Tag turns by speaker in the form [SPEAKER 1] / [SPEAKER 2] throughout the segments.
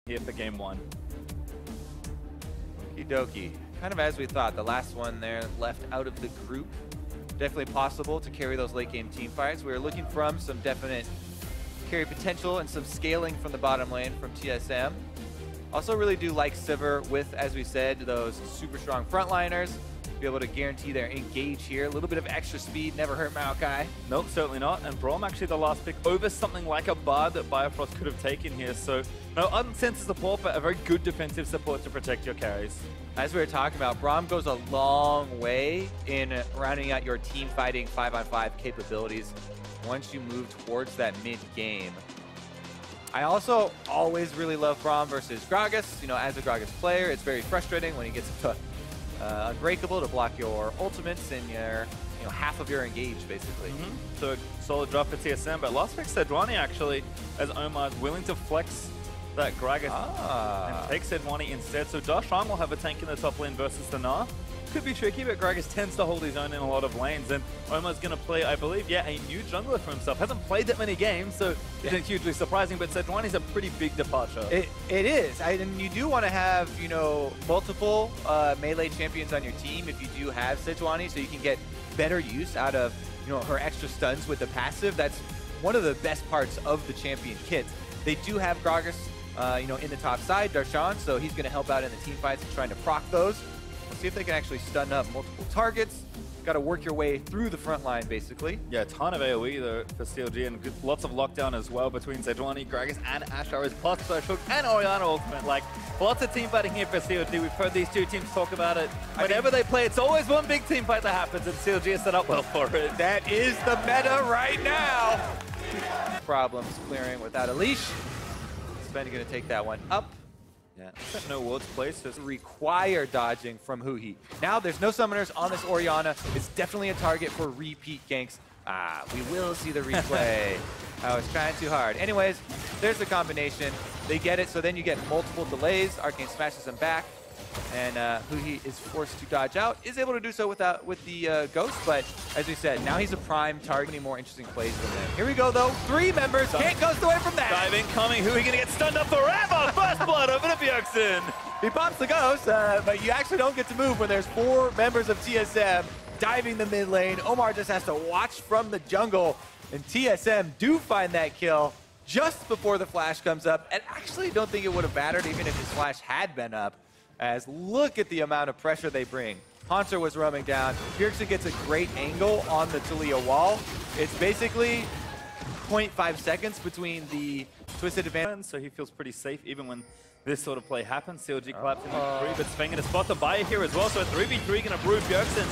[SPEAKER 1] here for game one.
[SPEAKER 2] Okie dokie. Kind of as we thought, the last one there left out of the group. Definitely possible to carry those late game team fights. We were looking from some definite carry potential and some scaling from the bottom lane from TSM. Also really do like Sivir with, as we said, those super strong frontliners. Be able to guarantee their engage here. A little bit of extra speed, never hurt Maokai.
[SPEAKER 1] Nope, certainly not. And Braum actually the last pick over something like a Bard that Bifrost could have taken here. So no uncensored support, but a very good defensive support to protect your carries.
[SPEAKER 2] As we were talking about, Braum goes a long way in rounding out your team fighting 5-on-5 capabilities once you move towards that mid-game. I also always really love Braum versus Gragas. You know, as a Gragas player, it's very frustrating when he gets to Unbreakable to block your ultimates and your, half of your engage, basically.
[SPEAKER 1] So solid drop for TSM, but last pick Sejuani actually, as Omar is willing to flex that Gragas and take Sejuani instead. So Darshan will have a tank in the top lane versus the Gnar. Could be tricky, but Gragas tends to hold his own in a lot of lanes, and Omar's going to play, I believe, a new jungler for himself. Hasn't played that many games, so isn't hugely surprising, but Sejuani's a pretty big departure.
[SPEAKER 2] It is, and you do want to have, multiple melee champions on your team if you do have Sejuani, so you can get better use out of, her extra stuns with the passive. That's one of the best parts of the champion kit. They do have Gragas, in the top side, Darshan, so he's going to help out in the team fights and trying to proc those. Let's see if they can actually stun up multiple targets. Got to work your way through the front line, basically.
[SPEAKER 1] Yeah, a ton of AoE though for CLG, and lots of lockdown as well between Sejuani, Gragas, and Asharis, plus Hook and Orianna ultimate. Like, lots of team fighting here for CLG. We've heard these two teams talk about it. Whenever they play, it's always one big team fight that happens, and CLG is set up well for it.
[SPEAKER 2] That is the meta right now. Problems clearing without a leash. Sven going to take that one up.
[SPEAKER 1] Yeah, no wards placed. Just
[SPEAKER 2] require dodging from Huhi. Now there's no summoners on this Orianna. It's definitely a target for repeat ganks. We will see the replay. I was trying too hard. Anyways, there's the combination. They get it, so then you get multiple delays. Arcane smashes them back, and Huhi is forced to dodge out. Is able to do so with the Ghost, but as we said, now he's a prime target. Any more interesting plays from them. Here we go, though. 3 members. Can't ghost away from that.
[SPEAKER 1] Dive incoming. Huhi gonna get stunned up forever. First blood over to Bjergsen.
[SPEAKER 2] He pops the Ghost, but you actually don't get to move when there's 4 members of TSM diving the mid lane. Omar just has to watch from the jungle, and TSM do find that kill just before the flash comes up. And actually don't think it would have mattered even if his flash had been up, as look at the amount of pressure they bring. Haunter was roaming down. Bjergsen gets a great angle on the Talia wall. It's basically 0.5 seconds between the twisted advantage.
[SPEAKER 1] So he feels pretty safe even when this sort of play happens. CLG collapsed into 3, but Sven gonna spot the buyer here as well. So a 3v3 gonna brew Bjergsen.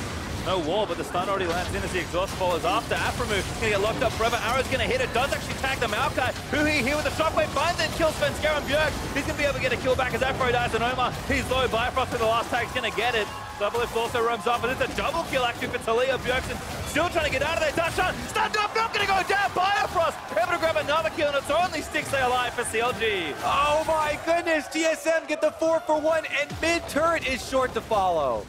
[SPEAKER 1] No wall, but the stun already lands in as the exhaust follows after. Aphromoo gonna get locked up forever. Arrow's gonna hit it. Does actually tag the Maokai. Huhi here with the shockwave finds it. Kills Svenskar and Bjerg. He's gonna be able to get a kill back as Aphro dies, and Omar, he's low. Bifrost with the last tag's gonna get it. Doublelift also roams off, and it's a double kill actually for Talia. Bjergsen still trying to get out of there. Darshan stunned up, not gonna go down. Bifrost able to grab another kill, and it's only 6 alive for CLG.
[SPEAKER 2] Oh my goodness, TSM get the 4-for-1, and mid-turret is short to follow.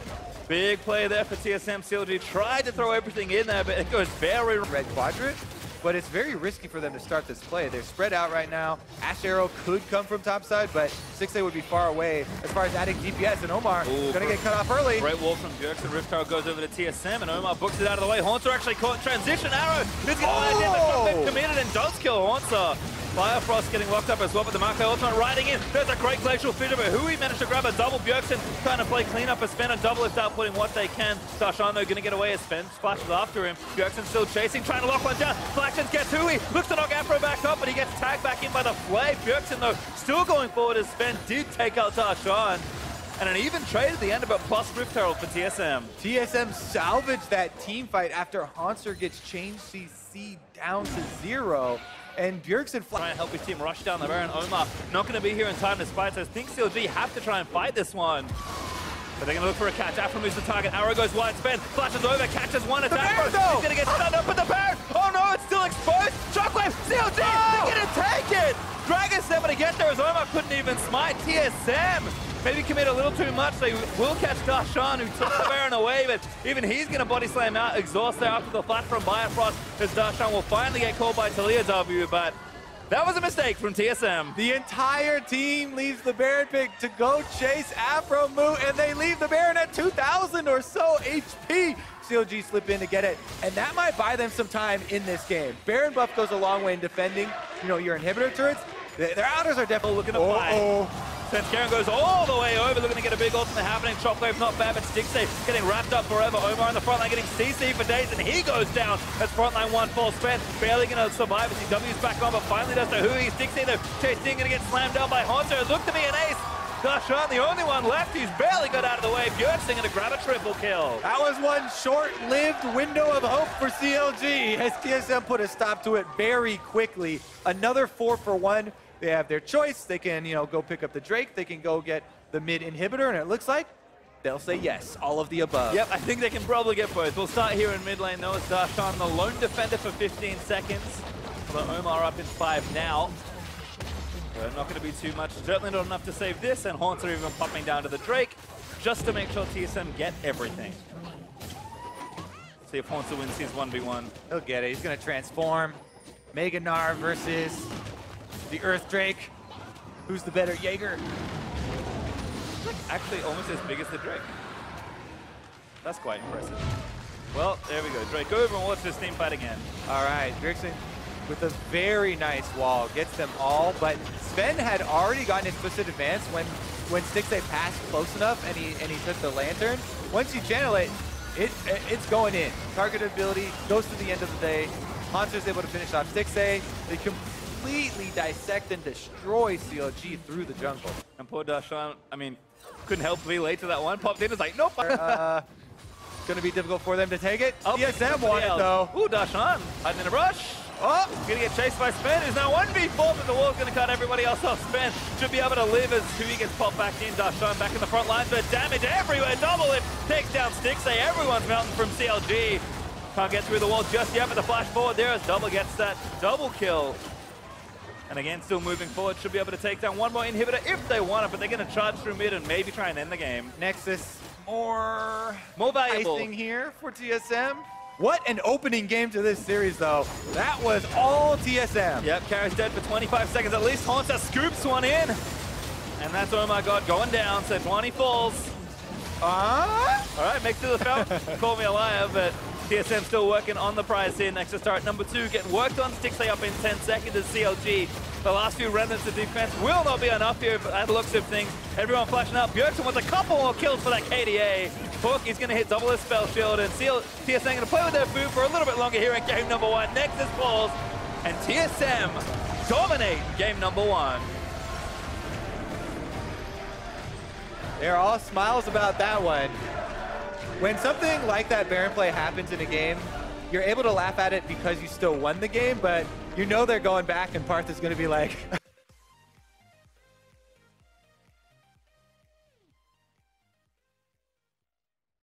[SPEAKER 1] Big play there for TSM. CLG tried to throw everything in there, but it goes very
[SPEAKER 2] red quadrant. But it's very risky for them to start this play. They're spread out right now. Ash Arrow could come from topside, but 6A would be far away as far as adding DPS, and Omar gonna get cut off early.
[SPEAKER 1] Great wall from Bjergsen. Rift Tower goes over to TSM, and Omar books it out of the way. Haunter actually caught in transition. Arrow is gonna land in, the shot committed and does kill Haunter. Firefrost getting locked up as well, but the Maokai ultimate riding in. There's a great glacial fissure, but Huhi managed to grab a double. Bjergsen trying to play clean up as Sven and Doublelift outputting what they can. Darshan though gonna get away as Sven splashes after him. Bjergsen still chasing, trying to lock one down. Flactions gets Huhi, looks to knock Aphro back up, but he gets tagged back in by the Flay. Bjergsen though still going forward as Sven did take out Darshan. And an even trade at the end, but plus Rift Herald for TSM.
[SPEAKER 2] TSM salvaged that team fight after Haunter gets changed CC down to 0. And Bjergsen
[SPEAKER 1] trying to help his team rush down the Baron. Omar not going to be here in time to fight, so I think CLG have to try and fight this one. But they're going to look for a catch. Afro moves the target. Arrow goes wide. Sven flashes over, catches one attack. He's going to get stunned up with the Baron. Oh no, it's still exposed. Shockwave, CLG, they're going to take it. Gragas able to get there as Omar couldn't even smite. TSM maybe commit a little too much. They will catch Darshan, who took the Baron away, but even he's going to body slam out. Exhaust there after the flash from Bifrost, as Darshan will finally get called by Talia W, but That was a mistake from TSM.
[SPEAKER 2] The entire team leaves the Baron pick to go chase Afro Moot, and they leave the Baron at 2,000 or so HP. CLG slip in to get it, and that might buy them some time in this game. Baron buff goes a long way in defending, you know, your inhibitor turrets. Their outers are definitely
[SPEAKER 1] looking to fight. Since Karen goes all the way over, looking to get a big ultimate happening. Shockwave not bad, but Stixay getting wrapped up forever. Omar in the front line getting CC for days, and he goes down as frontline one full spent. Barely going to survive as he W's back on, but finally does to Hui. Stixay though, chasing, going to get slammed down by Honto. Look to be an ace. Darshan, the only one left, he's barely got out of the way. Bjergsen going to grab a triple kill.
[SPEAKER 2] That was one short-lived window of hope for CLG as TSM put a stop to it very quickly. Another 4-for-1. They have their choice. They can, you know, go pick up the Drake. They can go get the mid inhibitor, and it looks like they'll say yes, all of the above.
[SPEAKER 1] Yep, I think they can probably get both. We'll start here in mid lane though. It's Darshan, the lone defender for 15 seconds. Although Omar up in 5 now. Not going to be too much, certainly not enough to save this, and Haunter even popping down to the Drake, just to make sure TSM get everything. See if Haunter wins his 1v1.
[SPEAKER 2] He'll get it, he's going to transform. Mega Gnar versus the Earth Drake. Who's the better Jaeger?
[SPEAKER 1] Actually almost as big as the Drake. That's quite impressive. Well, there we go. Drake over and watch this team fight again.
[SPEAKER 2] All right, Bjergsen with a very nice wall, gets them all, but Sven had already gotten his twisted advance when Stixay passed close enough and he took the lantern. Once you channel it, it's going in. Target ability goes to the end of the day. Haunter's able to finish off Stixay. They completely dissect and destroy CLG through the jungle.
[SPEAKER 1] And poor Darshan, I mean, couldn't help but be late to that one. Popped in, it's like, nope.
[SPEAKER 2] Gonna be difficult for them to take it.
[SPEAKER 1] Oh,
[SPEAKER 2] TSM won it though.
[SPEAKER 1] Ooh, Darshan, hiding in a rush. Oh, gonna get chased by Spen, who's now 1v4, but the wall's gonna cut everybody else off. Spen should be able to live as Hui gets popped back in. Darshan back in the front line, but damage everywhere. Double it, takes down Stixay. Everyone's mounting from CLG. Can't get through the wall just yet, but the flash forward there as Double gets that double kill. And again, still moving forward, should be able to take down one more inhibitor if they want it, but they're gonna charge through mid and maybe try and end the game.
[SPEAKER 2] Nexus, more
[SPEAKER 1] valuable
[SPEAKER 2] icing here for TSM. What an opening game to this series, though. That was all TSM.
[SPEAKER 1] Yep, Carrie's dead for 25 seconds at least. Haunter scoops one in. And that's, oh my god, going down. So 20 falls. All right, makes it to the fountain. Call me a liar, but TSM still working on the prize here. Nexus start number 2, getting worked on. Stixay up in 10 seconds as CLG. The last few remnants of defense will not be enough here at the looks of things. Everyone flashing up. Bjergsen with a couple more kills for that KDA. Hook is going to hit double his spell shield, and TSM going to play with their food for a little bit longer here in game number 1. Nexus falls, and TSM dominate game number 1.
[SPEAKER 2] They're all smiles about that one. When something like that Baron play happens in a game, you're able to laugh at it because you still won the game, but you know they're going back and Parth is going to be like,